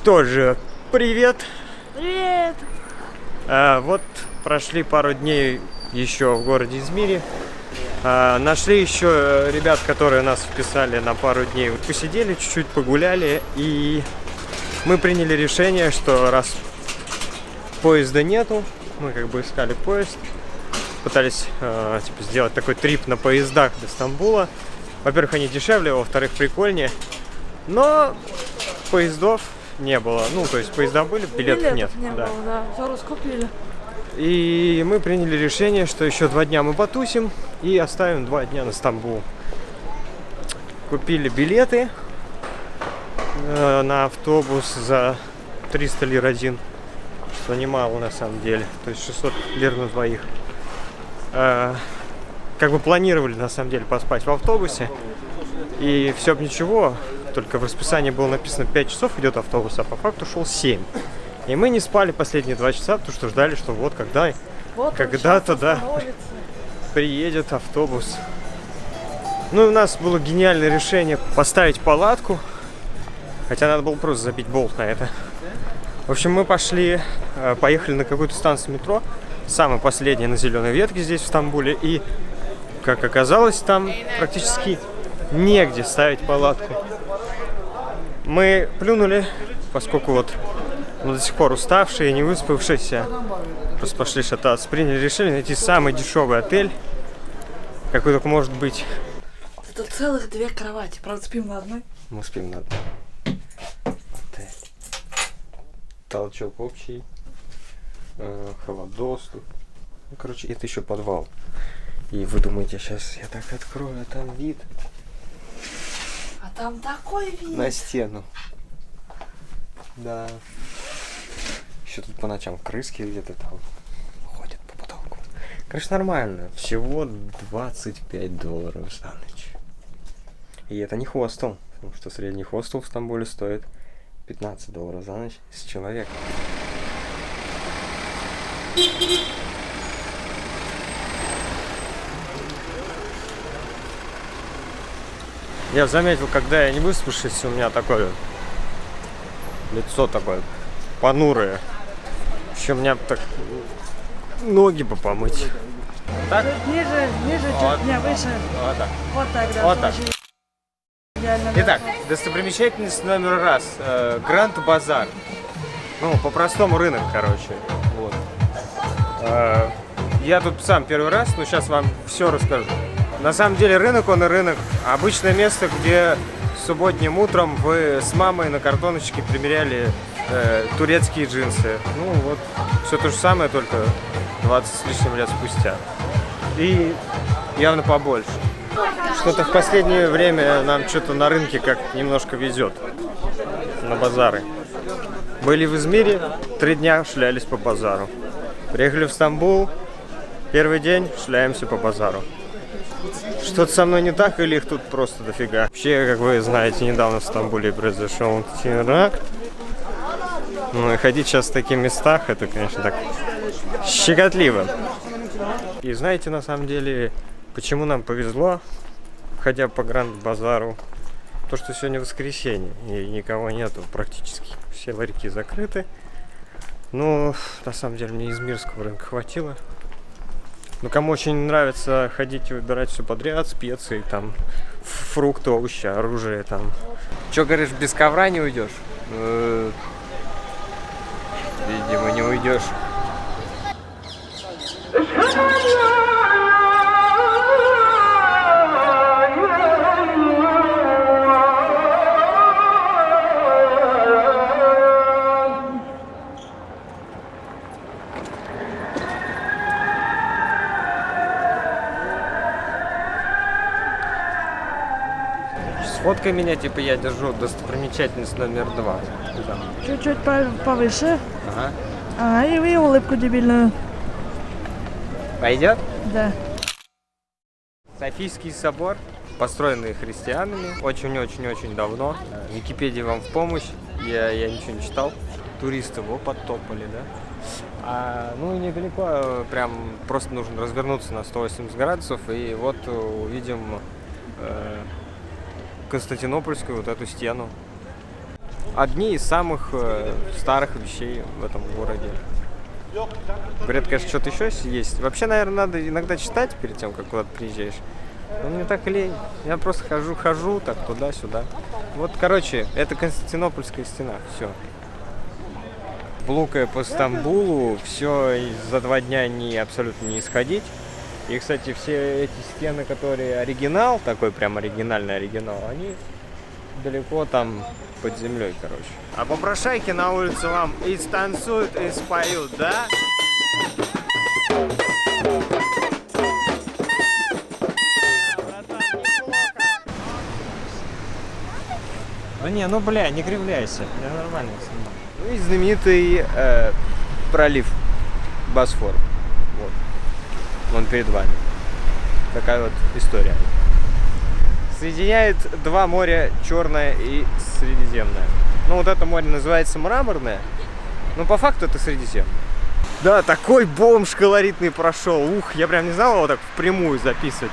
Что же, привет! Привет! Вот прошли пару дней еще в городе Измире. Нашли еще ребят, которые нас вписали на пару дней. Посидели, чуть-чуть погуляли, и мы приняли решение, что раз поезда нету, мы как бы искали поезд, пытались сделать такой трип на поездах до Стамбула. Во-первых, они дешевле, во-вторых, прикольнее, но поездов не было. Ну, то есть поезда были, билетов нет. Не было, да. Все раскупили. И мы приняли решение, что еще 2 дня мы потусим и оставим 2 дня на Стамбул. Купили билеты на автобус за 300 лир один, что немало на самом деле, то есть 600 лир на двоих. Как бы планировали на самом деле поспать в автобусе, и все бы ничего, только в расписании было написано 5 часов идет автобус, а по факту шел 7. И мы не спали последние 2 часа, потому что ждали, что вот когда-то, да, приедет автобус. Ну, у нас было гениальное решение поставить палатку, хотя надо было просто забить болт на это. В общем, мы поехали на какую-то станцию метро, самая последняя на зеленой ветке здесь в Стамбуле, и, как оказалось, там практически негде ставить палатку. Мы плюнули, поскольку вот мы до сих пор уставшие и не выспавшиеся, просто пошли шататься, приняли решение найти самый дешевый отель, какой только может быть. Это целых 2 кровати, правда спим на одной. Мы спим на одной. Толчок общий, холодоступ. Ну, короче, это еще подвал. И вы думаете, сейчас я так открою, а там вид. А там такой вид. На стену. Да. Еще тут по ночам крыски где-то там ходят по потолку. Конечно, нормально. Всего $25 за ночь. И это не хостел, потому что средний хостел в Стамбуле стоит $15 за ночь с человека. Я заметил, когда я не выспавшись, у меня такое лицо такое понурое. Еще мне так ноги бы помыть. Так? Ниже, Вот. чуть не выше. Вот так. Вот так, да. Вот так. Идеально. Итак, достопримечательность номер раз. Гранд Базар. Ну, по-простому рынок, короче. Вот. Я тут сам первый раз, но сейчас вам все расскажу. На самом деле рынок, он и рынок. Обычное место, где субботним утром вы с мамой на картоночке примеряли турецкие джинсы. Ну вот, все то же самое, только 20 с лишним лет спустя. И явно побольше. Что-то в последнее время нам что-то на рынке как немножко везет. На базары. Были в Измире, 3 дня шлялись по базару. Приехали в Стамбул, первый день шляемся по базару. Что-то со мной не так, или их тут просто дофига? Вообще, как вы знаете, недавно в Стамбуле произошел теракт. Ну и ходить сейчас в таких местах, это, конечно, так щекотливо. И знаете, на самом деле, почему нам повезло, ходя по Гранд-базару? То, что сегодня воскресенье, и никого нету практически. Все ларьки закрыты. Ну, на самом деле, мне измирского рынка хватило. Ну, кому очень нравится ходить и выбирать все подряд, специи, там, фрукты, овощи, оружие, там. Че, говоришь, без ковра не уйдешь? Видимо, не уйдешь. Сфоткай меня, типа я держу достопримечательность номер 2. Чуть-чуть повыше. Ага. И улыбку дебильную. Пойдет? Да. Софийский собор, построенный христианами очень-очень-очень давно. Википедия вам в помощь. Я ничего не читал. Туристы его подтопали, да? Ну и недалеко, прям просто нужно развернуться на 180 градусов, и вот увидим Константинопольскую вот эту стену. одни из самых старых вещей в этом городе. Говорят, конечно, что-то еще есть. Вообще, наверное, надо иногда читать перед тем, как куда-то приезжаешь. Но мне так лень. Я просто хожу так туда-сюда. Вот, короче, это Константинопольская стена. Все. Блукая по Стамбулу, все за 2 дня абсолютно не исходить. И, кстати, все эти стены, которые оригинал, такой прям оригинальный оригинал, они далеко там под землей, короче. А попрошайки на улице вам и станцуют, и споют, да? Да не, ну бля, не кривляйся, я нормально снимаю. Ну и знаменитый пролив Босфор. Вот. Он перед вами. Такая вот история. Соединяет 2 моря, Черное и Средиземное. Ну вот это море называется Мраморное, но по факту это Средиземное. Да, такой бомж колоритный прошел. Ух, я прям не знал его так впрямую записывать.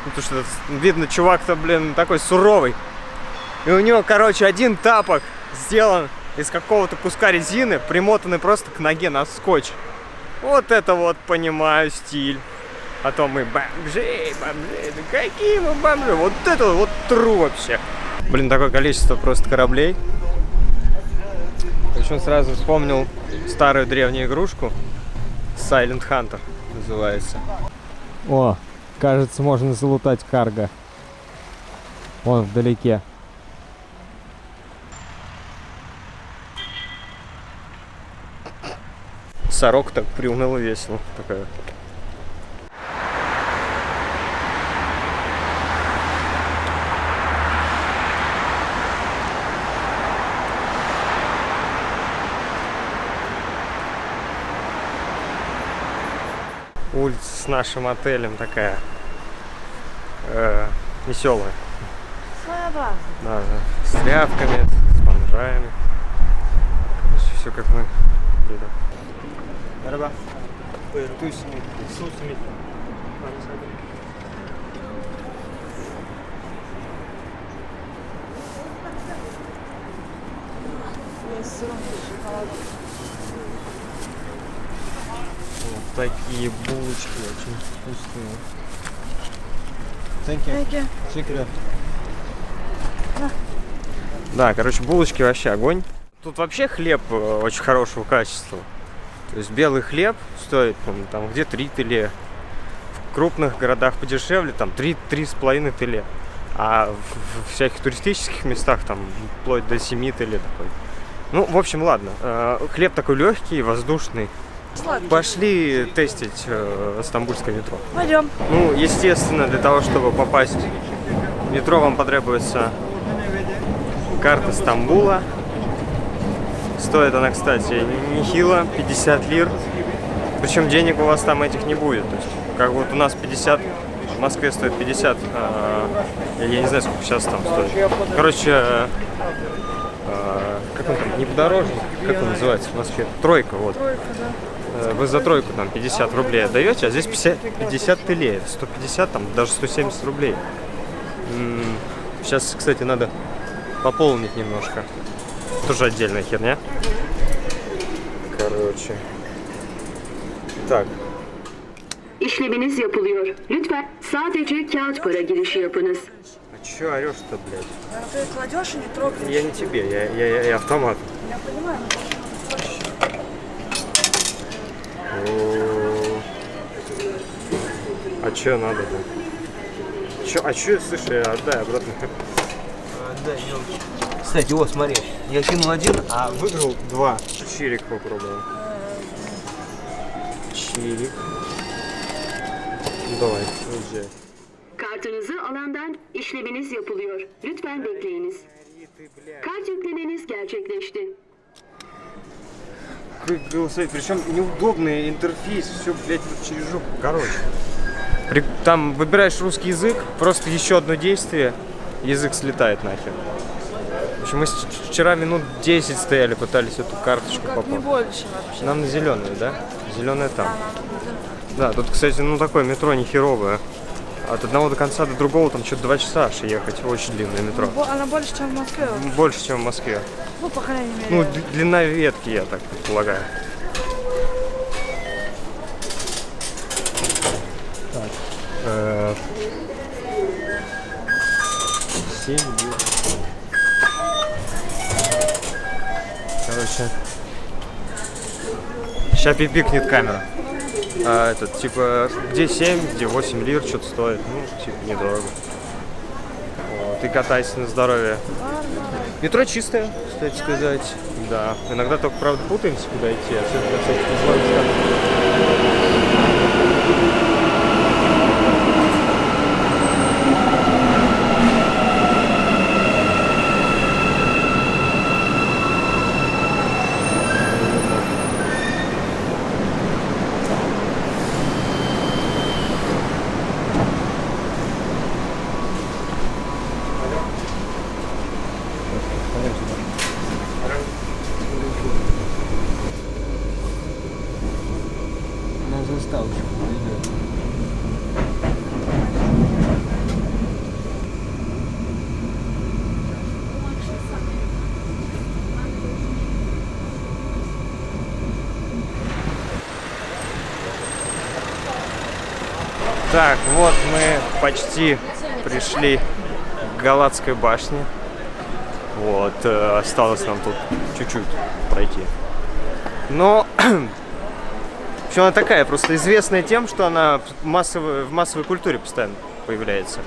Ну, потому что видно, чувак-то, блин, такой суровый. И у него, короче, один тапок сделан из какого-то куска резины, примотанный просто к ноге на скотч. Вот это вот, понимаю, стиль. А то мы бомжи, да какие мы бомжи, вот это вот тру вообще. Блин, такое количество просто кораблей. Причем сразу вспомнил старую древнюю игрушку. Silent Hunter называется. О, кажется, можно залутать карго. Вон вдалеке. Сорок так приуныло весело. Такая. Улица с нашим отелем такая веселая. Своеобразно. Да, с тряпками, с бомжами. Короче, все как мы любим. Merhaba. Buyurun. Su simit. Su simit. Вот такие булочки очень вкусные. Thank you. Секрет. Да, короче, булочки вообще огонь. Тут вообще хлеб очень хорошего качества. То есть белый хлеб стоит, там где 3 теле. В крупных городах подешевле, там 3-3,5 теле. А в всяких туристических местах там вплоть до 7 теле такой. Ну, в общем, ладно. Хлеб такой легкий, воздушный. Сладкий. Пошли тестить стамбульское метро. Пойдем. Ну, естественно, для того, чтобы попасть в метро, вам потребуется карта Стамбула. Стоит она, кстати, нехило, 50 лир. Причем денег у вас там этих не будет. То есть, как вот у нас 50, в Москве стоит 50. Я не знаю, сколько сейчас там стоит. Короче, как он там, не подорожник, как он называется в Москве? Тройка, вот. Тройка, да. Вы за тройку там 50 рублей отдаете, а здесь 50 теле, 150, там даже 170 рублей. Сейчас, кстати, надо пополнить немножко. Тоже отдельная херня. Короче. Так. İşleminiz yapılıyor. Lütfen sadece kağıt para girişi yapınız. А чё орёшь-то, блядь? Ты кладешь и не трогаешь. Я не тебе, я автомат. Я понимаю, но А чё надо-то? А чё, слушай, отдай обратно. Отдай, ёлки. Кстати, вот, смотри, я кинул 1, А выиграл 2. Чирик попробуем. Чирик. Давай, уезжай. Kartınızı alandan işleminiz yapılıyor. Lütfen bekleyiniz. Kart yüklemeniz gerçekleşti. Причем неудобный интерфейс, все, блядь, через жопу. Короче. Там выбираешь русский язык, просто еще одно действие, язык слетает нахер. В общем, мы вчера минут 10 стояли, пытались эту карточку как не попасть. больше вообще. Нам на зеленую, да? Зеленая там. Да, тут, кстати, ну такое метро не херовое. От одного до конца до другого там что-то 2 часа аж ехать. Очень длинное метро. Она больше, чем в Москве. Больше, чем в Москве. Ну, по крайней мере. Ну, длина ветки, я так предполагаю. Так. 7 дней. Короче. Сейчас пипикнет камера. Этот, типа, где 7, где 8 лир, что-то стоит. Ну, типа, недорого. Вот, и катайся на здоровье. Метро чистое, кстати сказать. Да. Иногда только, правда, путаемся, куда идти. Особенно всяких условий. На заставочку идет. Так, вот мы почти пришли к Галатской башне. Вот, осталось нам тут чуть-чуть пройти. Но вообще она такая, просто известная тем, что она в массовой культуре постоянно появляется.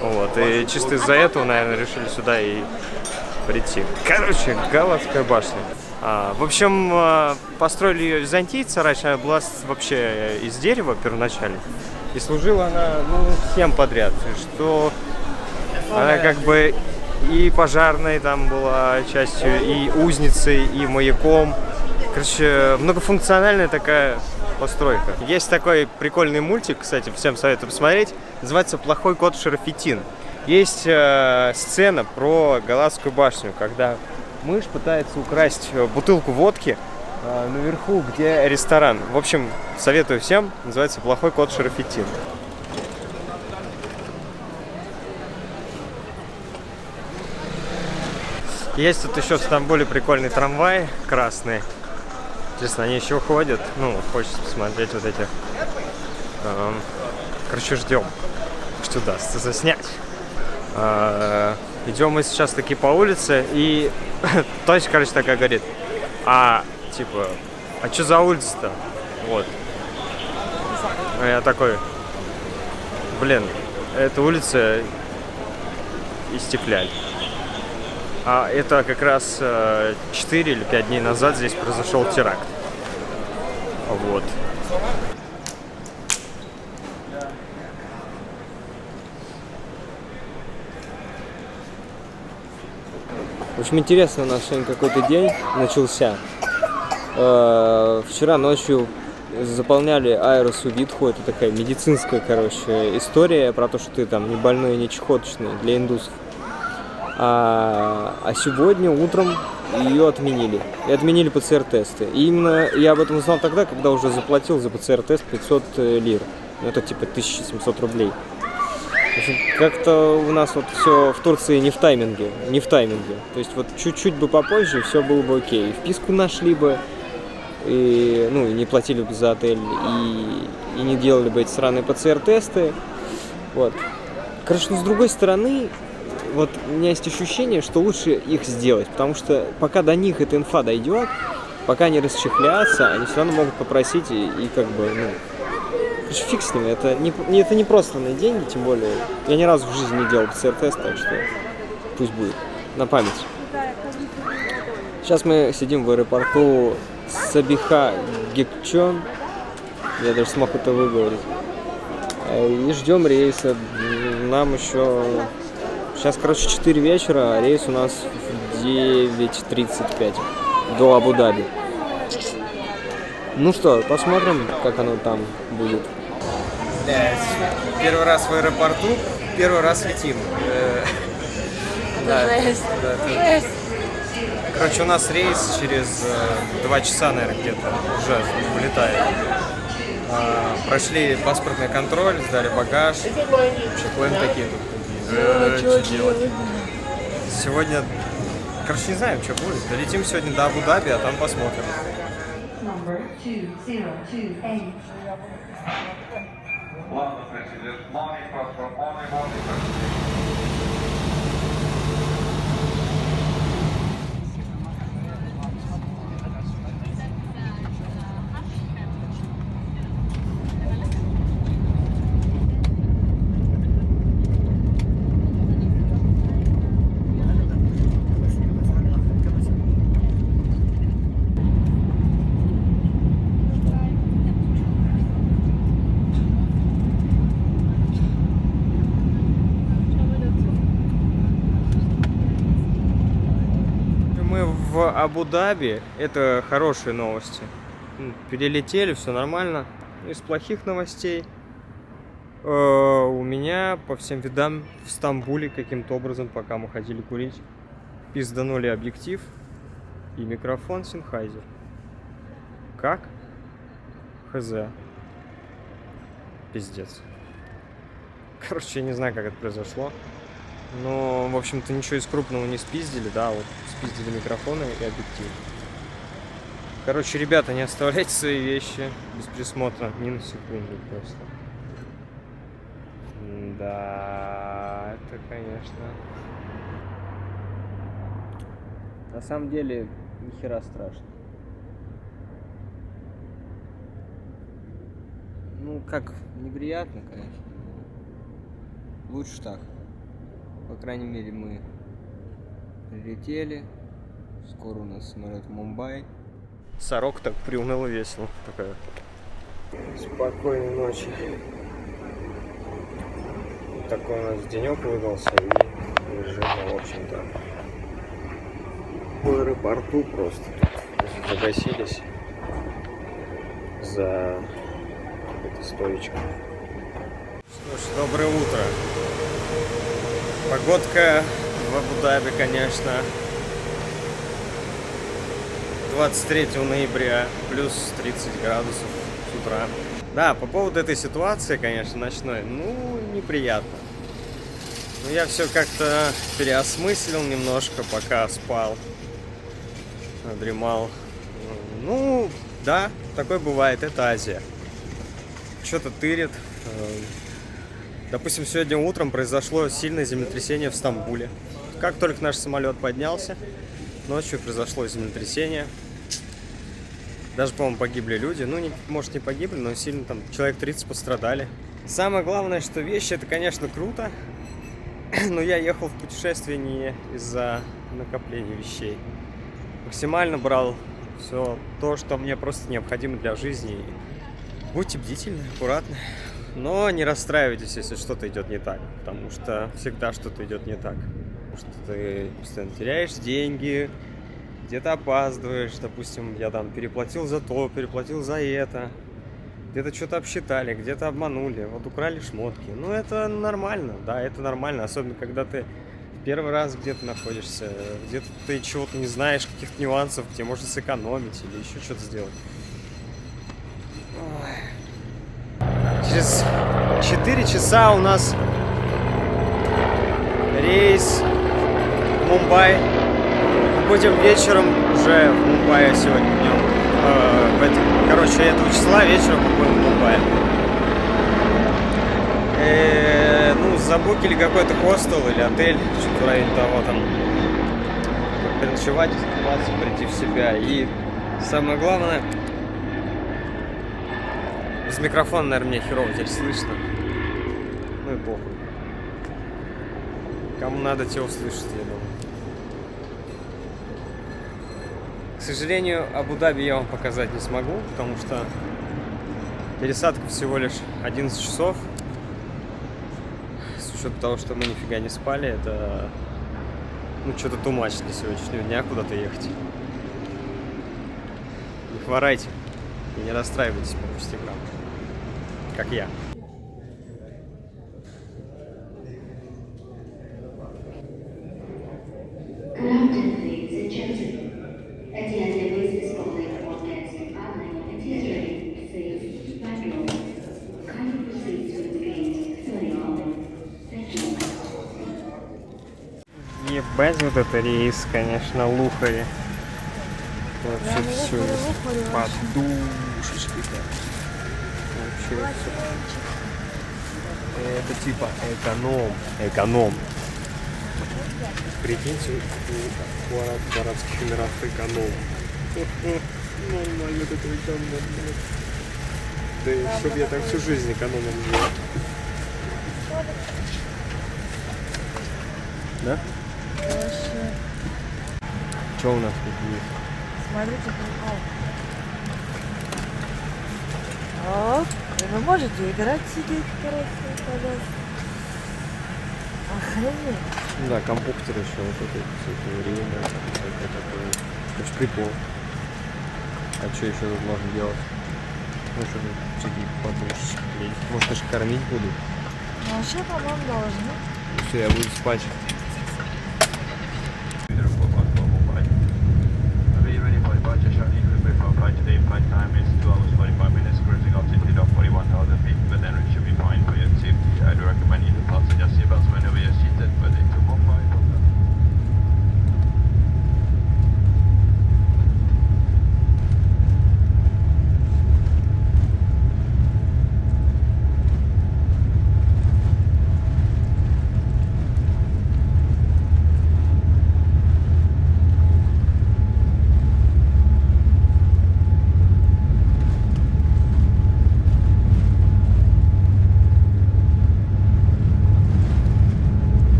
Вот, и чисто из-за этого, наверное, решили сюда и прийти. Короче, Галатская башня. В общем, построили ее византийцы, раньше она была вообще из дерева первоначально. И служила она, ну, всем подряд, что она как бы и пожарной там была частью, и узницей, и маяком. Короче, многофункциональная такая постройка. Есть такой прикольный мультик, кстати, всем советую посмотреть, называется «Плохой кот Шарафетин». Есть сцена про Галатскую башню, когда мышь пытается украсть бутылку водки наверху, где ресторан. В общем, советую всем, называется «Плохой кот Шарафетин». Есть тут еще в Стамбуле прикольный трамвай красный. Интересно, они еще ходят. Ну, хочется посмотреть вот эти. Короче, ждем, что удастся заснять. Идем мы сейчас таки по улице, и точка, короче, такая говорит: типа, что за улица-то? Вот. А я такой: блин, это улица Истекляль. А это как раз 4 или 5 дней назад здесь произошел теракт. Вот. В общем, интересно, у нас сегодня какой-то день начался. Вчера ночью заполняли аэросувитху. Это такая медицинская, короче, история про то, что ты там не больной, не чехоточный для индусов. А сегодня утром ее отменили. И отменили ПЦР-тесты. И именно я об этом узнал тогда, когда уже заплатил за ПЦР-тест 500 лир. Ну, это типа 1700 рублей. В общем, как-то у нас вот все в Турции не в тайминге. Не в тайминге. То есть вот чуть-чуть бы попозже, все было бы окей. И вписку нашли бы, и, ну, и не платили бы за отель, и не делали бы эти сраные ПЦР-тесты. Вот. Короче, но с другой стороны, вот у меня есть ощущение, что лучше их сделать, потому что пока до них эта инфа дойдет, пока они расчехлятся, они все равно могут попросить и как бы, ну, короче, фиг с ними, это не просто на деньги, тем более, я ни разу в жизни не делал ПЦР-тест, так что пусть будет, на память. Сейчас мы сидим в аэропорту Сабиха Гекчон, я даже смог это выговорить, и ждем рейса. Нам еще... Сейчас, короче, 4 вечера, а рейс у нас в 9:35 до Абу-Даби. Ну что, посмотрим, как оно там будет. Первый раз в аэропорту, первый раз летим. Жесть. Жесть. Короче, у нас рейс через 2 часа, наверное, где-то уже вылетает. Прошли паспортный контроль, сдали багаж. Чеклын такие тут. Что делать? Сегодня, короче, не знаем, что будет. Долетим сегодня до Абу-Даби, а там посмотрим. Мы в Абу-Даби, это хорошие новости. Перелетели, все нормально. Из плохих новостей у меня по всем видам в Стамбуле каким-то образом, пока мы ходили курить, пизданули объектив и микрофон Sennheiser. Как? Хз. Пиздец. Короче, я не знаю, как это произошло. Но, в общем-то, ничего из крупного не спиздили, да, вот спиздили микрофоны и объектив. Короче, ребята, не оставляйте свои вещи без присмотра ни на секунду просто. Да, это, конечно. На самом деле, ни хера страшно. Ну, как, неприятно, конечно. Лучше так. По крайней мере, мы прилетели. Скоро у нас самолет в Мумбаи. Сорок так приуныло весело. Такая. Спокойной ночи. Такой у нас денек выдался. И лежим, в общем-то, в аэропорту просто тут загасились за этой стоечкой. Что ж, доброе утро. Погодка в Абу-Даби, конечно, 23 ноября, плюс 30 градусов с утра. Да, по поводу этой ситуации, конечно, ночной, ну, неприятно. Но я все как-то переосмыслил немножко, пока спал, дремал. Ну, да, такое бывает, это Азия. Что-то тырит. Допустим, сегодня утром произошло сильное землетрясение в Стамбуле. Как только наш самолет поднялся, ночью произошло землетрясение. Даже, по-моему, погибли люди. Ну, может, не погибли, но сильно там человек 30 пострадали. Самое главное, что вещи, это, конечно, круто. Но я ехал в путешествие не из-за накопления вещей. Максимально брал все то, что мне просто необходимо для жизни. Будьте бдительны, аккуратны. Но не расстраивайтесь, если что-то идет не так, потому что всегда что-то идет не так. Потому что ты постоянно теряешь деньги, где-то опаздываешь, допустим, я там переплатил за то, переплатил за это, где-то что-то обсчитали, где-то обманули, вот украли шмотки. Ну, это нормально, да, это нормально, особенно когда ты первый раз где-то находишься, где-то ты чего-то не знаешь, каких-то нюансов, где можно сэкономить или еще что-то сделать. Через 4 часа у нас рейс в Мумбай. Мы будем вечером уже в Мумбаи сегодня днем. Короче, этого числа вечером мы будем в Мумбаи. Ну, забукили какой-то хостел или отель, что-то в районе того там. Переночевать, закупаться, прийти в себя. И самое главное... Без микрофона, наверное, мне херово теперь слышно. Ну и похуй. Кому надо, те услышат, я думаю. К сожалению, Абу-Даби я вам показать не смогу, потому что пересадка всего лишь 11 часов. С учетом того, что мы нифига не спали, это... Ну, что-то too much для сегодняшнего дня куда-то ехать. Не хворайте и не расстраивайтесь по пустякам. Как я. Good afternoon, ladies and gentlemen. At the end of this calling for next island, it is ready. Please, back Бать, вот это рейс, конечно, лухари. Вообще все. Подушечки там. Вообще Это типа эконом. эконом. Прикиньте, в Арабских Эмиратах эконом. Нормально такой эконом. Да чтоб я так всю жизнь экономом жил. Да? Что у нас тут есть? Смотрите, прикол. Оп, и вы можете играть, сидеть, короче, пожалуйста. Охренеть. Ну да, компьютер еще, вот это всякое время, всякое такое. Короче, прикол. А что еще тут можно делать? Ну что тут всякие подушечки клеить. Может, даже кормить будут? Ну, вообще, по-моему, должны. Все, я буду спать.